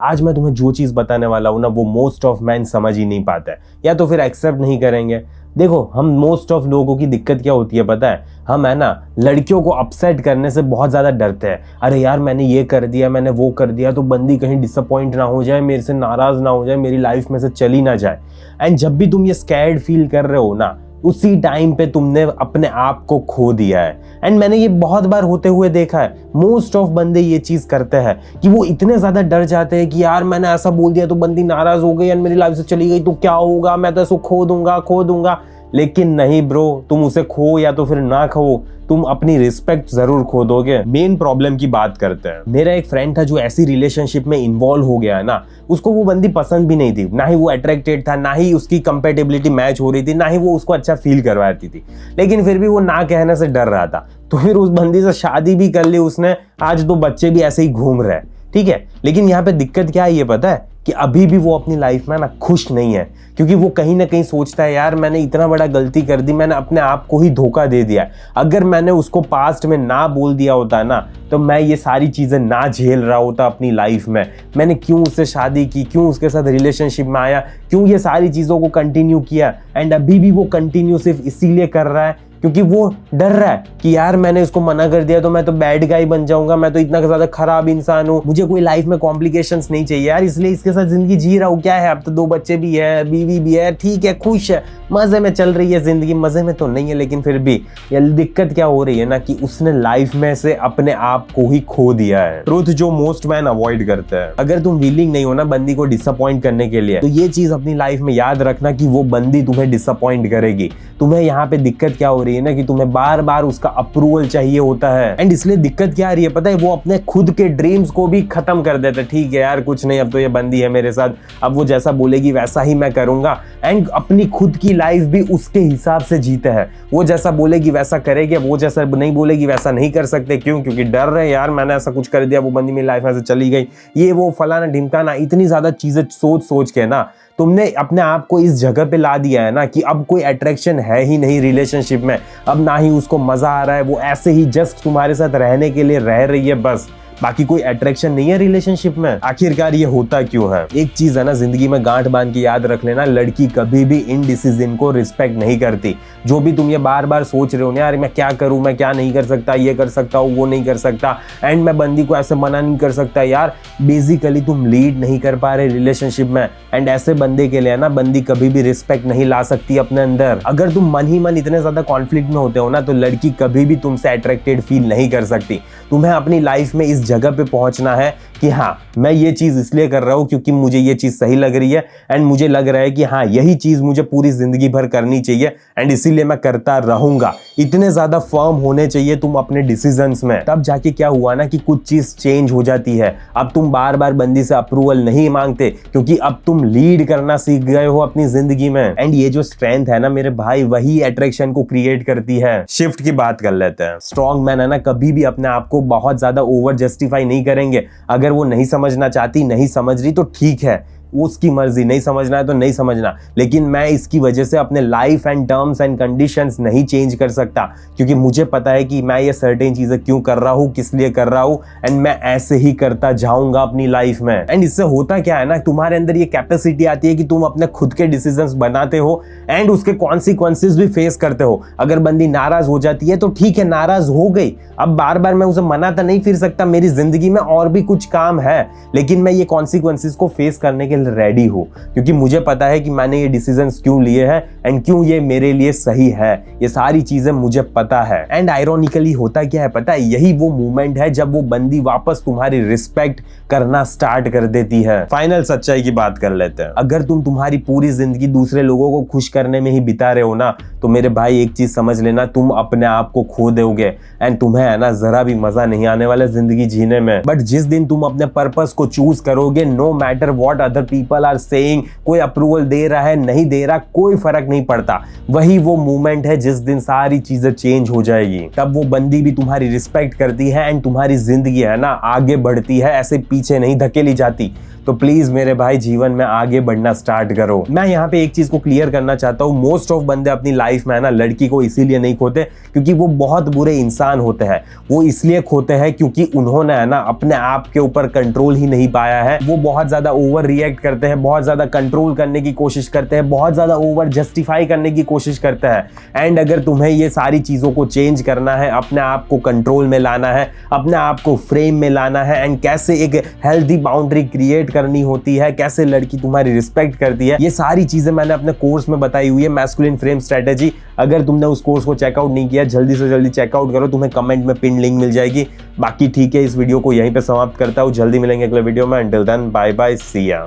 आज मैं तुम्हें जो चीज बताने वाला हूं ना, वो मोस्ट ऑफ मैन समझ ही नहीं पाता है, या तो फिर एक्सेप्ट नहीं करेंगे। देखो, हम मोस्ट ऑफ लोगों की दिक्कत क्या होती है पता है? हम है ना, लड़कियों को अपसेट करने से बहुत ज्यादा डरते हैं। अरे यार, मैंने ये कर दिया, मैंने वो कर दिया, तो बंदी कहीं डिसअपॉइंट ना हो जाए, मेरे से नाराज ना हो जाए, मेरी लाइफ में से चली ना जाए। एंड जब भी तुम ये स्कैर्ड फील कर रहे हो ना, उसी टाइम पे तुमने अपने आप को खो दिया है। एंड मैंने ये बहुत बार होते हुए देखा है। मोस्ट ऑफ बंदे ये चीज करते हैं कि वो इतने ज्यादा डर जाते हैं कि यार मैंने ऐसा बोल दिया तो बंदी नाराज हो गई एंड मेरी लाइफ से चली गई तो क्या होगा, मैं तो इसको खो दूंगा। लेकिन नहीं ब्रो, तुम उसे खो या तो फिर ना खो, तुम अपनी रिस्पेक्ट जरूर खो दोगे। मेन प्रॉब्लम की बात करते हैं। मेरा एक फ्रेंड था जो ऐसी रिलेशनशिप में इन्वॉल्व हो गया है ना, उसको वो बंदी पसंद भी नहीं थी, ना ही वो अट्रैक्टेड था, ना ही उसकी कंपेटेबिलिटी मैच हो रही थी, ना ही वो उसको अच्छा फील करवाती थी। लेकिन फिर भी वो ना कहने से डर रहा था, तो फिर उस बंदी से शादी भी कर ली उसने। आज 2 बच्चे भी ऐसे ही घूम रहे हैं, ठीक है। लेकिन यहाँ पे दिक्कत क्या है ये पता है? कि अभी भी वो अपनी लाइफ में ना खुश नहीं है, क्योंकि वो कहीं ना कहीं सोचता है यार मैंने इतना बड़ा गलती कर दी, मैंने अपने आप को ही धोखा दे दिया। अगर मैंने उसको पास्ट में ना बोल दिया होता ना, तो मैं ये सारी चीजें ना झेल रहा होता अपनी लाइफ में। मैंने क्यों उससे शादी की, क्यों उसके साथ रिलेशनशिप में आया, क्यों ये सारी चीजों को कंटिन्यू किया। एंड अभी भी वो कंटिन्यू सिर्फ इसीलिए कर रहा है क्योंकि वो डर रहा है कि यार मैंने इसको मना कर दिया तो मैं तो बैड गाय बन जाऊंगा, मैं तो इतना ज्यादा खराब इंसान हूँ, मुझे कोई लाइफ में कॉम्प्लिकेशंस नहीं चाहिए यार, इसलिए इसके साथ जिंदगी जी रहा हूँ। क्या है, अब तो 2 बच्चे भी है, बीवी भी है, ठीक है, खुश है, मजे में चल रही है जिंदगी। मजे में तो नहीं है, लेकिन फिर भी ये दिक्कत क्या हो रही है ना, कि उसने लाइफ में से अपने आप को ही खो दिया है। ट्रुथ जो मोस्ट मैन अवॉइड करते हैं। अगर तुम विलिंग नहीं हो ना बंदी को डिसअपॉइंट करने के लिए, तो ये चीज अपनी लाइफ में याद रखना कि वो बंदी तुम्हें डिसअपॉइंट करेगी। तुम्हें यहाँ पे दिक्कत क्या हो रही है ना, कि तुम्हें बार बार उसका अप्रूवल चाहिए होता है। एंड इसलिए दिक्कत क्या आ रही है पता है? वो अपने खुद के ड्रीम्स को भी खत्म कर देते। ठीक है यार, कुछ नहीं, अब तो ये बंदी है मेरे साथ, अब वो जैसा बोलेगी वैसा ही मैं करूंगा। एंड अपनी खुद की लाइफ भी उसके हिसाब से जीते हैं। वो जैसा बोलेगी वैसा करेंगे, वो जैसा नहीं बोलेगी वैसा नहीं कर सकते। क्यों? क्योंकि डर रहे यार मैंने ऐसा कुछ कर दिया, वो बंदी मेरी लाइफ में से चली गई, ये वो फलाना ढिमकाना। इतनी ज्यादा चीजें सोच के ना तुमने अपने आप को इस जगह पे ला दिया है ना, कि अब कोई अट्रैक्शन है ही नहीं रिलेशनशिप में। अब ना ही उसको मजा आ रहा है, वो ऐसे ही जस्ट तुम्हारे साथ रहने के लिए रह रही है बस, बाकी कोई अट्रैक्शन नहीं है रिलेशनशिप में। आखिरकार ये होता क्यों है? एक चीज है ना जिंदगी में गांठ बांध के याद रख लेना, लड़की कभी भी इन डिसीजन को रिस्पेक्ट नहीं करती। जो भी तुम ये बार बार सोच रहे हो ना, यार मैं क्या करूं, मैं क्या नहीं कर सकता, ये कर सकता हूँ, वो नहीं कर सकता, एंड मैं बंदी को ऐसे मना नहीं कर सकता, यार बेसिकली तुम लीड नहीं कर पा रहे रिलेशनशिप में। एंड ऐसे बंदे के लिए ना बंदी कभी भी रिस्पेक्ट नहीं ला सकती अपने अंदर। अगर तुम मन ही मन इतने ज्यादा कॉन्फ्लिक्ट में होते हो ना, तो लड़की कभी भी तुमसे अट्रैक्टेड फील नहीं कर सकती। तुम्हें अपनी लाइफ में इस जगह पे पहुंचना है कि हाँ, मैं ये चीज इसलिए कर रहा हूं क्योंकि मुझे ये चीज सही लग रही है, एंड मुझे लग रहा है कि हाँ यही चीज मुझे पूरी जिंदगी भर करनी चाहिए, एंड इसीलिए मैं करता रहूंगा। इतने ज्यादा फर्म होने चाहिए तुम अपने डिसीजंस में। तब जाके क्या हुआ ना, कि कुछ चीज चेंज हो जाती है। अब तुम बार बार बंदी से अप्रूवल नहीं मांगते, क्योंकि अब तुम लीड करना सीख गए हो अपनी जिंदगी में। एंड ये जो स्ट्रेंथ है ना मेरे भाई, वही अट्रैक्शन को क्रिएट करती है। शिफ्ट की बात कर लेते हैं। स्ट्रॉन्ग मैन है ना, कभी भी अपने आप को बहुत ज्यादा ओवर जस्टिफाई नहीं करेंगे। अगर वो नहीं समझना चाहती, नहीं समझ रही, तो ठीक है, उसकी मर्जी, नहीं समझना है तो नहीं समझना। लेकिन मैं इसकी वजह से अपने life and terms and conditions नहीं चेंज कर सकता, क्योंकि मुझे पता है कि मैं ये सर्टेन चीजें क्यों कर रहा हूँ, किस लिए कर रहा हूँ, एंड मैं ऐसे ही करता जाऊंगा अपनी लाइफ में। एंड इससे होता क्या है ना, तुम्हारे अंदर ये कैपेसिटी आती है कि तुम अपने खुद के डिसीजंस बनाते हो एंड उसके कॉन्सिक्वेंसेस भी फेस करते हो। अगर बंदी नाराज हो जाती है तो ठीक है, नाराज हो गई, अब बार बार मैं उसे मना तो नहीं फिर सकता, मेरी जिंदगी में और भी कुछ काम है, लेकिन मैं ये कॉन्सिक्वेंसेस को फेस करने के रेडी हो, क्योंकि मुझे पता है कि मैंने ये डिसीजंस क्यों लिए हैं एंड क्यों ये मेरे लिए सही है। ये सारी चीजें मुझे पता है। एंड आयरॉनिकली होता क्या है पता है? यही वो मोमेंट है जब वो बंदी वापस तुम्हारी रिस्पेक्ट करना स्टार्ट कर देती है। फाइनल सच्चाई की बात कर लेते हैं। अगर तुम तुम्हारी पूरी जिंदगी दूसरे लोगों को खुश करने में ही बिता रहे हो ना, तो मेरे भाई एक चीज समझ लेना, तुम अपने आप को खो दोगे एंड तुम्हें है ना जरा भी मजा नहीं आने वाला जिंदगी जीने में। बट जिस दिन तुम अपने पर्पस को चूज करोगे, no matter what other people are saying, कोई अप्रूवल दे रहा है नहीं दे रहा, कोई फर्क नहीं पड़ता, वही वो मोमेंट है जिस दिन सारी चीजें चेंज हो जाएगी। तब वो बंदी भी तुम्हारी रिस्पेक्ट करती है एंड तुम्हारी जिंदगी है ना आगे बढ़ती है, ऐसे पीछे नहीं धकेली जाती। तो प्लीज मेरे भाई जीवन में आगे बढ़ना स्टार्ट करो। मैं यहाँ पे एक चीज को क्लियर करना चाहता हूँ, मोस्ट ऑफ बंदे अपनी लाइफ में है ना लड़की को इसीलिए नहीं खोते क्योंकि वो बहुत बुरे इंसान होते हैं। वो इसलिए खोते हैं क्योंकि उन्होंने है ना अपने आप के ऊपर कंट्रोल ही नहीं पाया है। वो बहुत ज्यादा ओवर रिएक्ट करते हैं, बहुत ज्यादा कंट्रोल करने की कोशिश करते हैं, बहुत ज्यादा ओवर जस्टिफाई करने की कोशिश करते हैं। एंड अगर तुम्हें ये सारी चीजों को चेंज करना है, अपने आप को कंट्रोल में लाना है, अपने आप को फ्रेम में लाना है, एंड कैसे एक हेल्दी बाउंड्री क्रिएट करनी होती है, कैसे लड़की तुम्हारी रिस्पेक्ट करती है, ये सारी चीजें मैंने अपने कोर्स में बताई हुई है, मैस्कुलिन फ्रेम स्ट्रेटेजी। अगर तुमने उस कोर्स को चेकआउट नहीं किया, जल्दी से जल्दी चेकआउट करो, तुम्हें कमेंट में पिन लिंक मिल जाएगी। बाकी ठीक है, इस वीडियो को यहीं पे समाप्त करता हूँ, जल्दी मिलेंगे अगले वीडियो में। अंटिल देन बाय बाय, सी या।